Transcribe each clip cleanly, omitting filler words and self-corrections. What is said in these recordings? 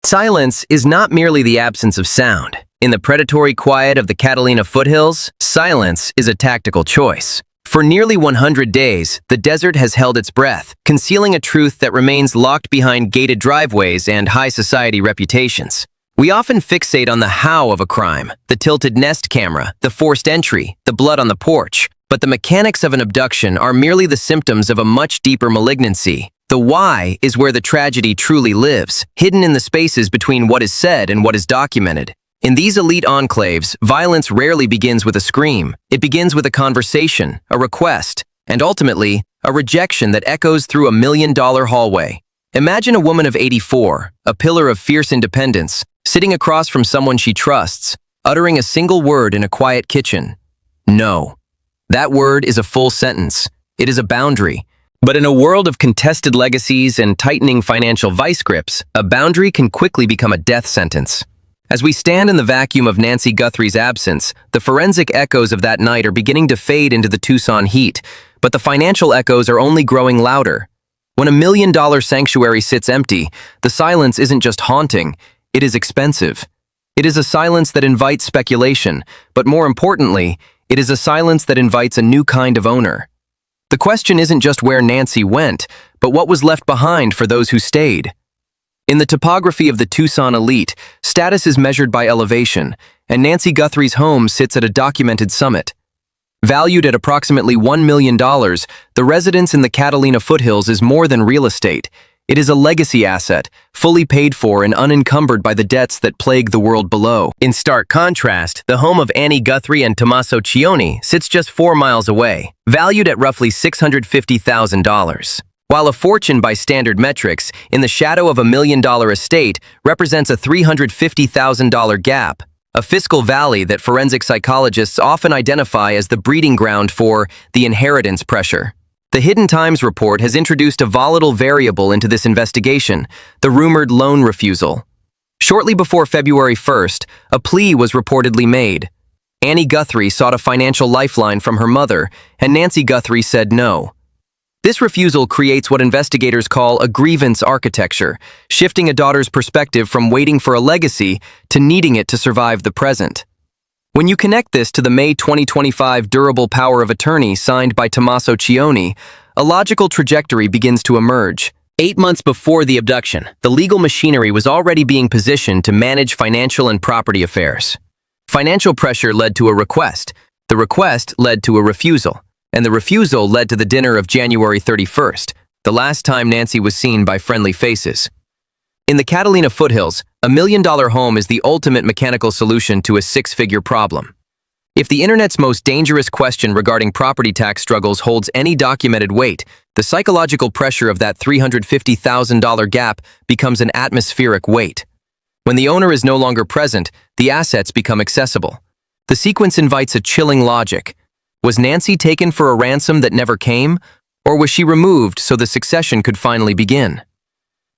Silence is not merely the absence of sound. In the predatory quiet of the Catalina foothills, silence is a tactical choice. For nearly 100 days, the desert has held its breath, concealing a truth that remains locked behind gated driveways and high society reputations. We often fixate on the how of a crime, the tilted Nest camera, the forced entry, the blood on the porch. But the mechanics of an abduction are merely the symptoms of a much deeper malignancy. The why is where the tragedy truly lives, hidden in the spaces between what is said and what is documented. In these elite enclaves, violence rarely begins with a scream. It begins with a conversation, a request, and ultimately, a rejection that echoes through a $1-million hallway. Imagine a woman of 84, a pillar of fierce independence, sitting across from someone she trusts, uttering a single word in a quiet kitchen. No. That word is a full sentence. It is a boundary. But in a world of contested legacies and tightening financial vice grips, a boundary can quickly become a death sentence. As we stand in the vacuum of Nancy Guthrie's absence, the forensic echoes of that night are beginning to fade into the Tucson heat, but the financial echoes are only growing louder. When a $1-million sanctuary sits empty, the silence isn't just haunting, it is expensive. It is a silence that invites speculation, but more importantly, it is a silence that invites a new kind of owner. The question isn't just where Nancy went, but what was left behind for those who stayed. In the topography of the Tucson elite, status is measured by elevation, and Nancy Guthrie's home sits at a documented summit. Valued at approximately $1 million, the residence in the Catalina foothills is more than real estate. It is a legacy asset, fully paid for and unencumbered by the debts that plague the world below. In stark contrast, the home of Annie Guthrie and Tommaso Cioni sits just 4 miles away, valued at roughly $650,000. While a fortune by standard metrics, in the shadow of a $1 million estate represents a $350,000 gap, a fiscal valley that forensic psychologists often identify as the breeding ground for the inheritance pressure. The Hidden Times report has introduced a volatile variable into this investigation, the rumored loan refusal. Shortly before February 1st, a plea was reportedly made. Annie Guthrie sought a financial lifeline from her mother, and Nancy Guthrie said no. This refusal creates what investigators call a grievance architecture, shifting a daughter's perspective from waiting for a legacy to needing it to survive the present. When you connect this to the May 2025 durable power of attorney signed by Tommaso Cioni, a logical trajectory begins to emerge. 8 months before the abduction, the legal machinery was already being positioned to manage financial and property affairs. Financial pressure led to a request. The request led to a refusal. And the refusal led to the dinner of January 31st, the last time Nancy was seen by friendly faces. In the Catalina foothills, a $1 million home is the ultimate mechanical solution to a 6-figure problem. If the internet's most dangerous question regarding property tax struggles holds any documented weight, the psychological pressure of that $350,000 gap becomes an atmospheric weight. When the owner is no longer present, the assets become accessible. The sequence invites a chilling logic. Was Nancy taken for a ransom that never came, or was she removed so the succession could finally begin?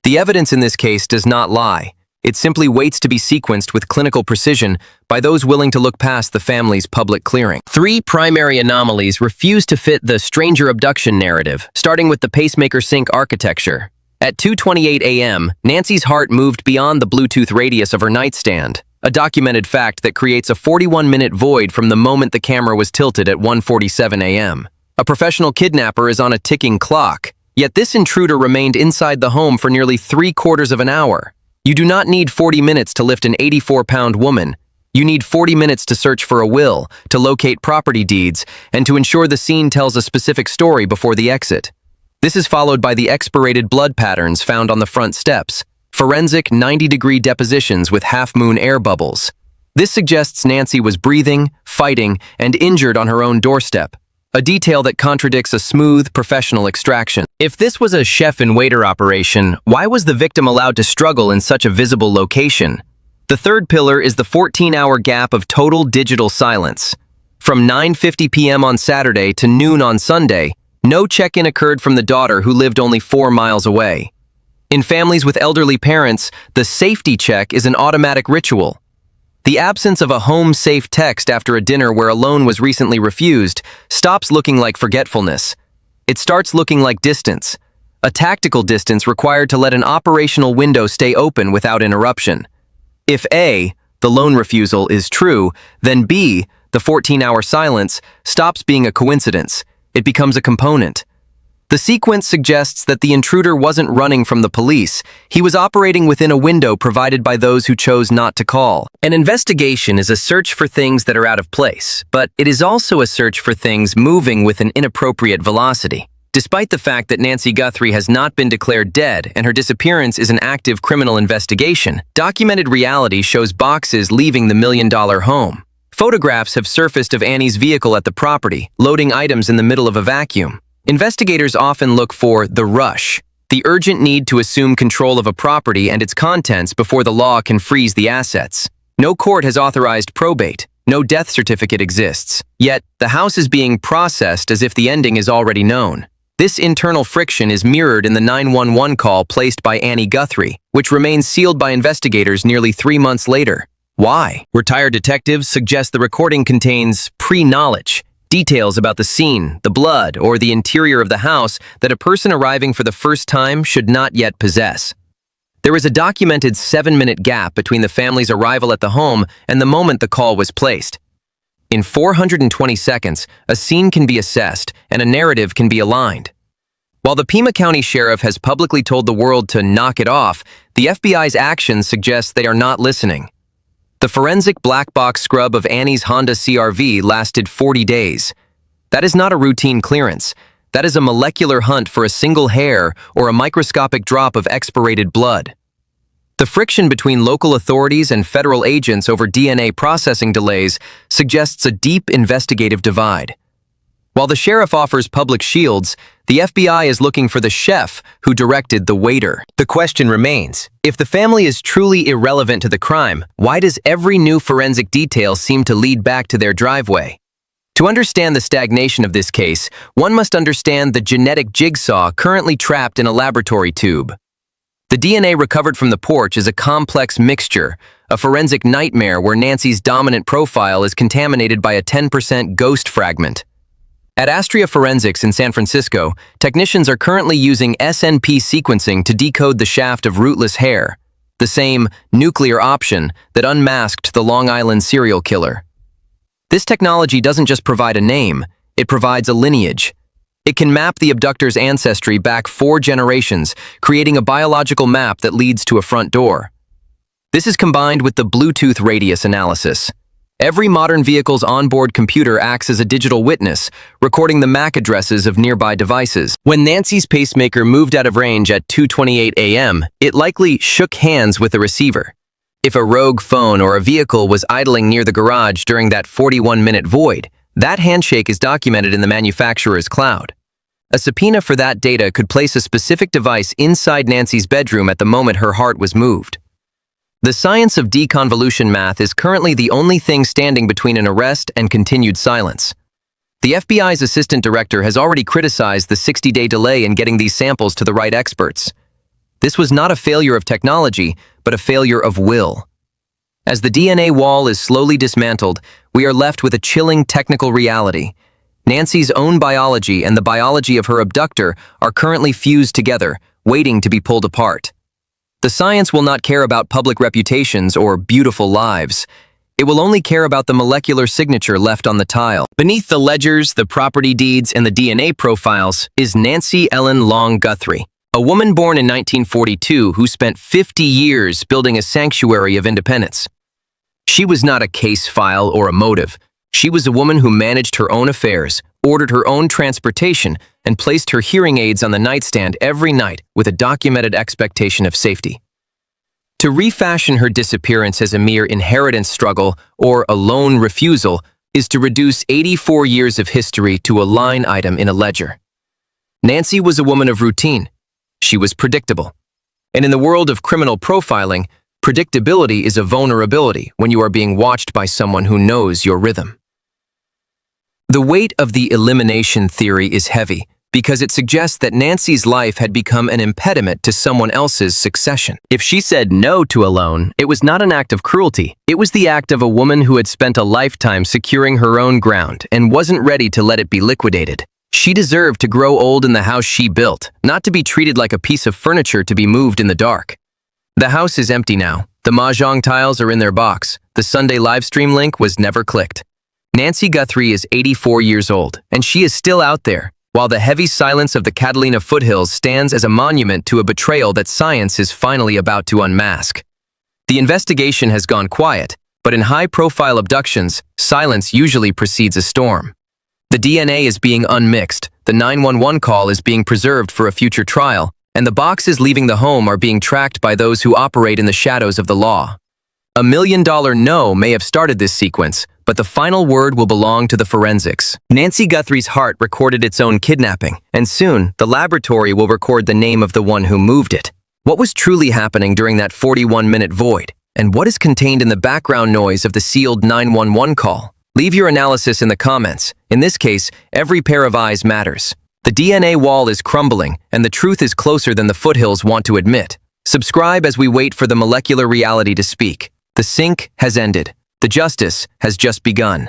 The evidence in this case does not lie. It simply waits to be sequenced with clinical precision by those willing to look past the family's public clearing. 3 primary anomalies refuse to fit the stranger abduction narrative, starting with the Pacemaker sync architecture. At 2:28 a.m., Nancy's heart moved beyond the Bluetooth radius of her nightstand, a documented fact that creates a 41-minute void from the moment the camera was tilted at 1:47 a.m. A professional kidnapper is on a ticking clock, yet this intruder remained inside the home for nearly 3/4 of an hour. You do not need 40 minutes to lift an 84-pound woman. You need 40 minutes to search for a will, to locate property deeds, and to ensure the scene tells a specific story before the exit. This is followed by the expirated blood patterns found on the front steps, forensic 90-degree depositions with half-moon air bubbles. This suggests Nancy was breathing, fighting, and injured on her own doorstep, a detail that contradicts a smooth, professional extraction. If this was a chef-and-waiter operation, why was the victim allowed to struggle in such a visible location? The third pillar is the 14-hour gap of total digital silence. From 9:50 p.m. on Saturday to noon on Sunday, no check-in occurred from the daughter who lived only 4 miles away. In families with elderly parents, the safety check is an automatic ritual. The absence of a home-safe text after a dinner where a loan was recently refused stops looking like forgetfulness. It starts looking like distance, a tactical distance required to let an operational window stay open without interruption. If A, the lone refusal, is true, then B, the 14-hour silence, stops being a coincidence. It becomes a component. The sequence suggests that the intruder wasn't running from the police. He was operating within a window provided by those who chose not to call. An investigation is a search for things that are out of place, but it is also a search for things moving with an inappropriate velocity. Despite the fact that Nancy Guthrie has not been declared dead and her disappearance is an active criminal investigation, documented reality shows boxes leaving the million-dollar home. Photographs have surfaced of Annie's vehicle at the property, loading items in the middle of a vacuum. Investigators often look for the rush, the urgent need to assume control of a property and its contents before the law can freeze the assets. No court has authorized probate. No death certificate exists. Yet, the house is being processed as if the ending is already known. This internal friction is mirrored in the 911 call placed by Annie Guthrie, which remains sealed by investigators nearly 3 months later. Why? Retired detectives suggest the recording contains pre-knowledge, details about the scene, the blood, or the interior of the house that a person arriving for the first time should not yet possess. There is a documented 7-minute gap between the family's arrival at the home and the moment the call was placed. In 420 seconds, a scene can be assessed and a narrative can be aligned. While the Pima County Sheriff has publicly told the world to knock it off, the FBI's actions suggest they are not listening. The forensic black box scrub of Annie's Honda CR-V lasted 40 days. That is not a routine clearance. That is a molecular hunt for a single hair or a microscopic drop of expirated blood. The friction between local authorities and federal agents over DNA processing delays suggests a deep investigative divide. While the sheriff offers public shields, the FBI is looking for the chef who directed the waiter. The question remains, if the family is truly irrelevant to the crime, why does every new forensic detail seem to lead back to their driveway? To understand the stagnation of this case, one must understand the genetic jigsaw currently trapped in a laboratory tube. The DNA recovered from the porch is a complex mixture, a forensic nightmare where Nancy's dominant profile is contaminated by a 10% ghost fragment. At Astria Forensics in San Francisco, technicians are currently using SNP sequencing to decode the shaft of rootless hair, the same nuclear option that unmasked the Long Island serial killer. This technology doesn't just provide a name, it provides a lineage. It can map the abductor's ancestry back 4 generations, creating a biological map that leads to a front door. This is combined with the Bluetooth radius analysis. Every modern vehicle's onboard computer acts as a digital witness, recording the MAC addresses of nearby devices. When Nancy's pacemaker moved out of range at 2:28 a.m., it likely shook hands with the receiver. If a rogue phone or a vehicle was idling near the garage during that 41-minute void, that handshake is documented in the manufacturer's cloud. A subpoena for that data could place a specific device inside Nancy's bedroom at the moment her heart was moved. The science of deconvolution math is currently the only thing standing between an arrest and continued silence. The FBI's assistant director has already criticized the 60-day delay in getting these samples to the right experts. This was not a failure of technology, but a failure of will. As the DNA wall is slowly dismantled, we are left with a chilling technical reality. Nancy's own biology and the biology of her abductor are currently fused together, waiting to be pulled apart. The science will not care about public reputations or beautiful lives. It will only care about the molecular signature left on the tile. Beneath the ledgers, the property deeds, and the DNA profiles is Nancy Ellen Long Guthrie, a woman born in 1942 who spent 50 years building a sanctuary of independence. She was not a case file or a motive. She was a woman who managed her own affairs, ordered her own transportation, and placed her hearing aids on the nightstand every night with a documented expectation of safety. To refashion her disappearance as a mere inheritance struggle or a lone refusal is to reduce 84 years of history to a line item in a ledger. Nancy was a woman of routine. She was predictable. And in the world of criminal profiling, predictability is a vulnerability when you are being watched by someone who knows your rhythm. The weight of the elimination theory is heavy because it suggests that Nancy's life had become an impediment to someone else's succession. If she said no to a loan, it was not an act of cruelty. It was the act of a woman who had spent a lifetime securing her own ground and wasn't ready to let it be liquidated. She deserved to grow old in the house she built, not to be treated like a piece of furniture to be moved in the dark. The house is empty now. The mahjong tiles are in their box. The Sunday livestream link was never clicked. Nancy Guthrie is 84 years old, and she is still out there, while the heavy silence of the Catalina foothills stands as a monument to a betrayal that science is finally about to unmask. The investigation has gone quiet, but in high-profile abductions, silence usually precedes a storm. The DNA is being unmixed, the 911 call is being preserved for a future trial, and the boxes leaving the home are being tracked by those who operate in the shadows of the law. $1 million no may have started this sequence, but the final word will belong to the forensics. Nancy Guthrie's heart recorded its own kidnapping, and soon, the laboratory will record the name of the one who moved it. What was truly happening during that 41-minute void? And what is contained in the background noise of the sealed 911 call? Leave your analysis in the comments. In this case, every pair of eyes matters. The DNA wall is crumbling, and the truth is closer than the foothills want to admit. Subscribe as we wait for the molecular reality to speak. The sync has ended. The justice has just begun.